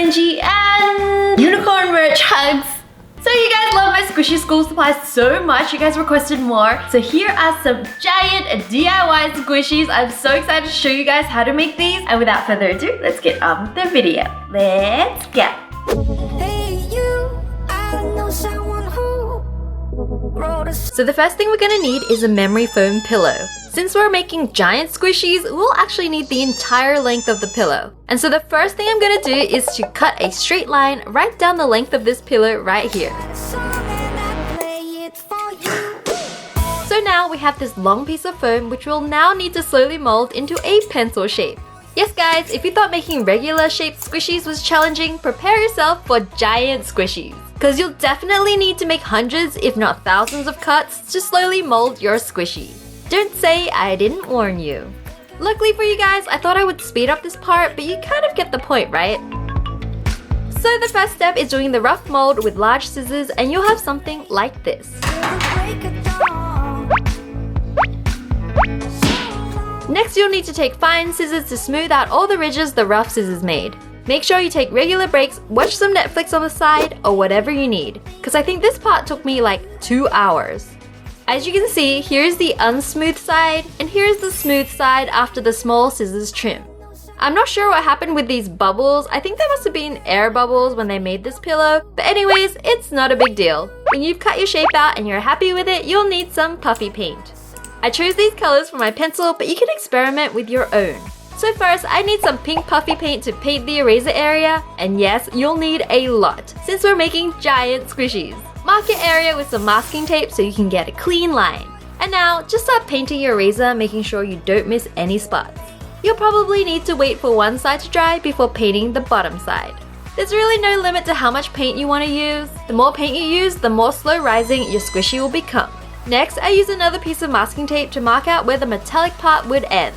Wengie and unicorn merch hugs. So you guys love my squishy school supplies so much, you guys requested more. So here are some giant DIY squishies. I'm so excited to show you guys how to make these. And without further ado, let's get on with the video. Let's go. Hey, you, I know someone who wrote a So the first thing we're gonna need is a memory foam pillow. Since we're making giant squishies, we'll actually need the entire length of the pillow. And so the first thing I'm gonna do is to cut a straight line right down the length of this pillow right here. song and I play it for you. So now we have this long piece of foam which we'll now need to slowly mold into a pencil shape. Yes guys, if you thought making regular shaped squishies was challenging, prepare yourself for giant squishies. Because you'll definitely need to make hundreds if not thousands of cuts to slowly mold your squishy. Don't say I didn't warn you. Luckily for you guys, I thought I would speed up this part, but you kind of get the point, right? So the first step is doing the rough mold with large scissors and you'll have something like this. Break of dawn. Next you'll need to take fine scissors to smooth out all the ridges the rough scissors made. Make sure you take regular breaks, watch some Netflix on the side, or whatever you need. Because I think this part took me like 2 hours. As you can see, here's the unsmooth side, and here's the smooth side after the small scissors trim. I'm not sure what happened with these bubbles. I think they must have been air bubbles when they made this pillow. But anyways, it's not a big deal. When you've cut your shape out and you're happy with it, you'll need some puffy paint. I chose these colors for my pencil, but you can experiment with your own. So first, I need some pink puffy paint to paint the eraser area. And yes, you'll need a lot, since we're making giant squishies. Mark your area with some masking tape so you can get a clean line. And now, just start painting your eraser, making sure you don't miss any spots. You'll probably need to wait for one side to dry before painting the bottom side. There's really no limit to how much paint you want to use. The more paint you use, the more slow rising your squishy will become. Next, I use another piece of masking tape to mark out where the metallic part would end.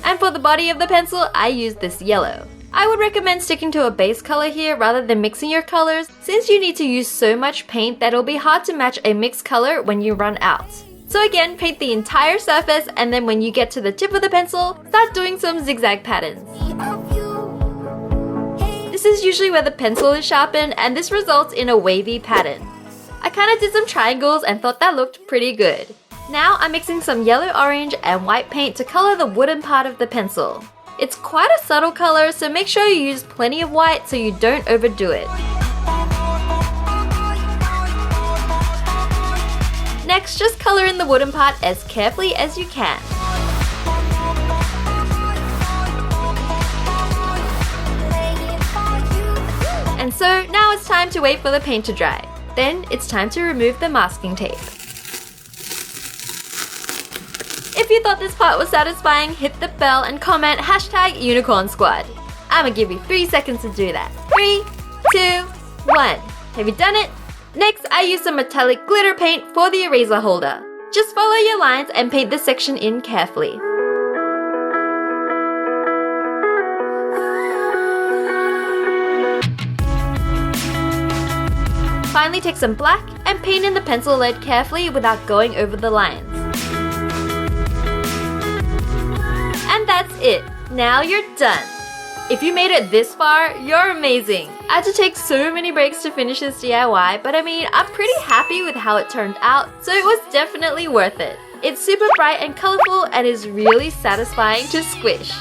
And for the body of the pencil, I use this yellow. I would recommend sticking to a base color here rather than mixing your colors, since you need to use so much paint that it'll be hard to match a mixed color when you run out. So again, paint the entire surface, and then when you get to the tip of the pencil, start doing some zigzag patterns. Of you. Hey, This is usually where the pencil is sharpened, and this results in a wavy pattern. I kinda did some triangles and thought that looked pretty good. Now I'm mixing some yellow, orange, and white paint to color the wooden part of the pencil. It's quite a subtle color, so make sure you use plenty of white so you don't overdo it. Next, just color in the wooden part as carefully as you can. And so now it's time to wait for the paint to dry. Then it's time to remove the masking tape. If you thought this part was satisfying, hit the bell and comment #UnicornSquad. I'ma give you 3 seconds to do that. 3, 2, 1. Have you done it? Next, I use some metallic glitter paint for the eraser holder. Just follow your lines and paint this section in carefully. Finally, take some black and paint in the pencil lead carefully without going over the lines. And that's it. Now you're done. If you made it this far, you're amazing. I had to take so many breaks to finish this DIY, but I mean, I'm pretty happy with how it turned out, so it was definitely worth it. It's super bright and colorful and is really satisfying to squish.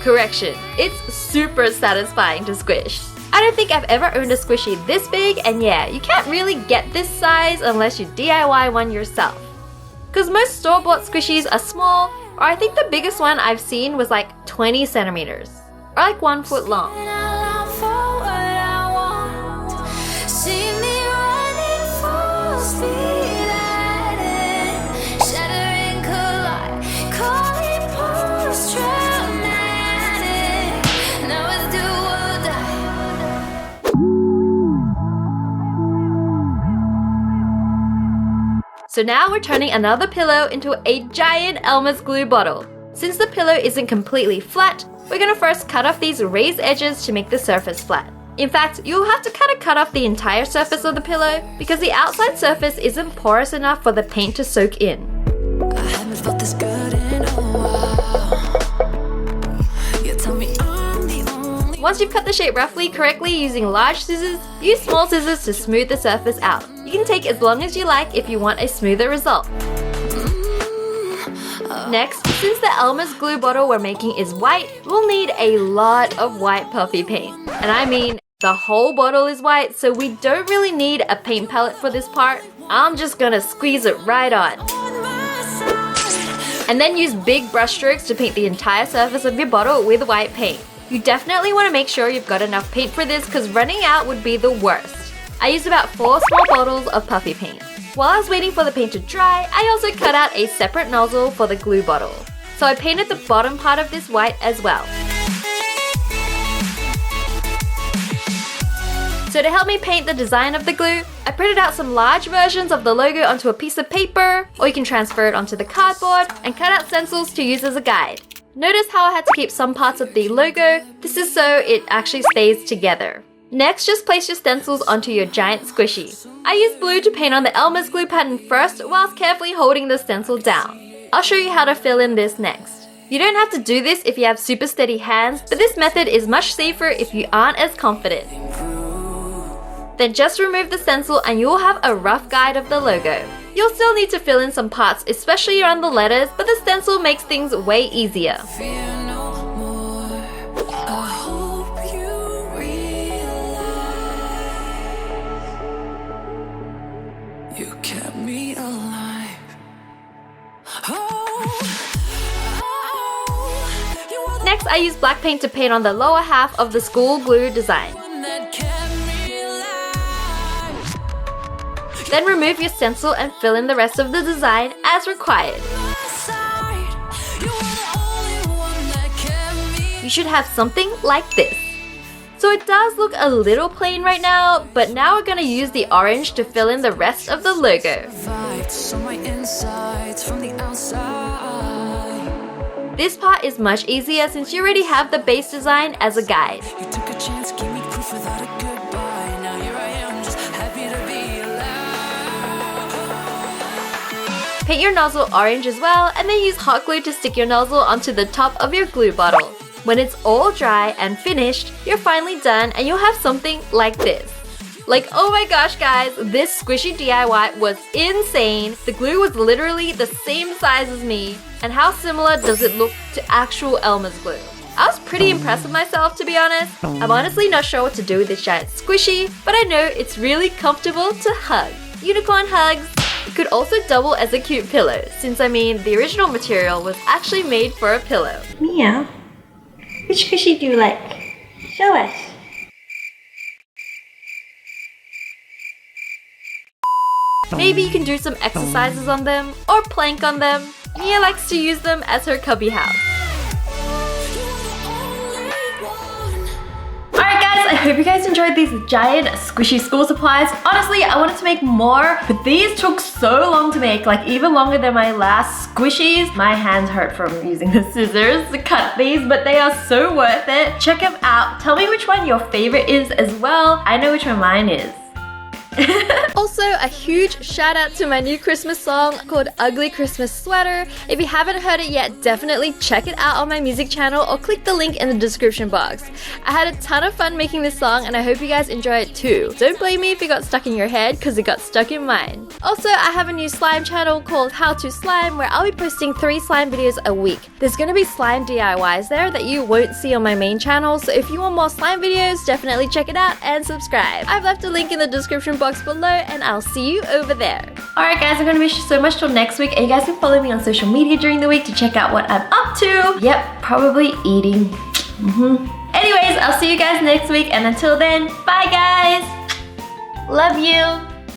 Correction, it's super satisfying to squish. I don't think I've ever owned a squishy this big, and yeah, you can't really get this size unless you DIY one yourself. Because most store-bought squishies are small, or I think the biggest one I've seen was like 20 centimeters, or like 1 foot long. and I long for what I want. See me running full speed at it. Shattering collide, calling post-traumatic. Now it's do or die. So now we're turning another pillow into a giant Elmer's glue bottle. Since the pillow isn't completely flat, we're gonna first cut off these raised edges to make the surface flat. In fact, you'll have to kind of cut off the entire surface of the pillow because the outside surface isn't porous enough for the paint to soak in. I haven't felt this good in a while. You tell me I'm the only Once you've cut the shape roughly correctly using large scissors, use small scissors to smooth the surface out. You can take as long as you like if you want a smoother result. Next, since the Elmer's glue bottle we're making is white, we'll need a lot of white puffy paint. And I mean, the whole bottle is white, so we don't really need a paint palette for this part. I'm just gonna squeeze it right on. And then use big brush strokes to paint the entire surface of your bottle with white paint. You definitely want to make sure you've got enough paint for this because running out would be the worst. I used about 4 small bottles of puffy paint. While I was waiting for the paint to dry, I also cut out a separate nozzle for the glue bottle. So I painted the bottom part of this white as well. So to help me paint the design of the glue, I printed out some large versions of the logo onto a piece of paper, or you can transfer it onto the cardboard, and cut out stencils to use as a guide. Notice how I had to keep some parts of the logo. This is so it actually stays together. Next, just place your stencils onto your giant squishy. I used blue to paint on the Elmer's glue pattern first whilst carefully holding the stencil down. I'll show you how to fill in this next. You don't have to do this if you have super steady hands, but this method is much safer if you aren't as confident. Then just remove the stencil and you'll have a rough guide of the logo. You'll still need to fill in some parts, especially around the letters, but the stencil makes things way easier. You kept me alive. Next, I used black paint to paint on the lower half of the school glue design. Then remove your stencil and fill in the rest of the design as required. You should have something like this. So it does look a little plain right now, but now we're gonna use the orange to fill in the rest of the logo. This part is much easier since you already have the base design as a guide. Paint your nozzle orange as well, and then use hot glue to stick your nozzle onto the top of your glue bottle. When it's all dry and finished, you're finally done and you'll have something like this. Like, oh my gosh guys, this squishy DIY was insane. The glue was literally the same size as me. And how similar does it look to actual Elmer's glue? I was pretty impressed with myself, to be honest. I'm honestly not sure what to do with this giant squishy, but I know it's really comfortable to hug. Unicorn hugs! It could also double as a cute pillow, since I mean, the original material was actually made for a pillow. Mia, which squishy do you like? Show us. Maybe you can do some exercises on them, or plank on them. Mia likes to use them as her cubby house. Alright guys, I hope you guys enjoyed these giant squishy school supplies. Honestly, I wanted to make more, but these took so long to make, like even longer than my last squishies. My hands hurt from using the scissors to cut these, but they are so worth it. Check them out. Tell me which one your favorite is as well. I know which one mine is. Also, a huge shout out to my new Christmas song called Ugly Christmas Sweater. If you haven't heard it yet, definitely check it out on my music channel or click the link in the description box. I had a ton of fun making this song and I hope you guys enjoy it too. Don't blame me if it got stuck in your head because it got stuck in mine. Also, I have a new slime channel called How to Slime where I'll be posting 3 slime videos a week. There's gonna be slime DIYs there that you won't see on my main channel, so if you want more slime videos, definitely check it out and subscribe. I've left a link in the description box below and I'll see you over there. Alright guys, I'm gonna miss you so much till next week, and you guys can follow me on social media during the week to check out what I'm up to. Yep, probably eating. Anyways, I'll see you guys next week, and until then, bye guys! Love you!